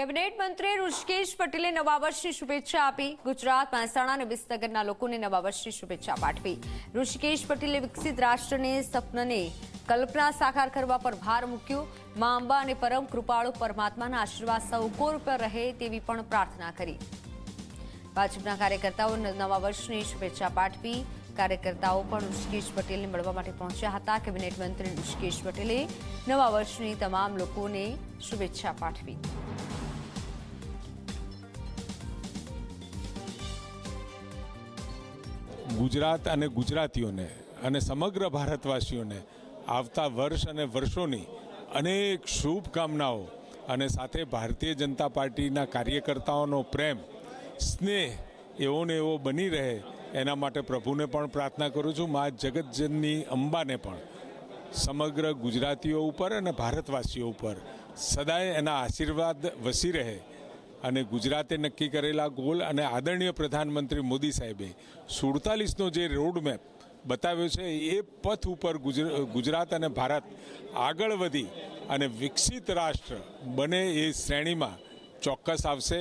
Cabinet મંત્રી ઋષિકેશ પટેલે નવા વર્ષની શુભેચ્છા આપી। ગુજરાત, મહેસાણા અને વિસનગરના લોકોને નવા વર્ષની શુભેચ્છા પાઠવી। ઋષિકેશ પટેલે વિકસિત રાષ્ટ્રને સપનને કલ્પના સાકાર કરવા પર ભાર મૂક્યો। મા અંબા અને પરમ કૃપાળુ પરમાત્માના આશીર્વાદ સૌ કોર પર રહે તેવી પણ પ્રાર્થના કરી। ભાજપના કાર્યકર્તાઓ નવા વર્ષની શુભેચ્છા પાઠવી। કાર્યકર્તાઓ પણ ઋષિકેશ પટેલને મળવા માટે પહોંચ્યા હતા। કેબિનેટ મંત્રી ઋષિકેશ પટેલે નવા વર્ષની તમામ લોકોને શુભેચ્છા પાઠવી। ગુજરાત અને ગુજરાતીઓને અને સમગ્ર ભારતવાસીઓને આવતા વર્ષ અને વર્ષોની અનેક શુભકામનાઓ અને સાથે ભારતીય જનતા પાર્ટીના કાર્યકર્તાઓનો પ્રેમ, સ્નેહ એવો ને એવો બની રહે એના માટે પ્રભુને પણ પ્રાર્થના કરું છું। મા જગતજનની અંબાને પણ સમગ્ર ગુજરાતીઓ ઉપર અને ભારતવાસીઓ ઉપર સદાય એના આશીર્વાદ વસી રહે અને ગુજરાતે નક્કી કરેલા ગોલ અને આદરણીય પ્રધાનમંત્રી મોદી સાહેબે 47નો જે રોડમેપ બતાવ્યો છે એ પથ ઉપર ગુજરાત અને ભારત આગળ વધી અને વિકસિત રાષ્ટ્ર બને એ શ્રેણીમાં ચોક્કસ આવશે।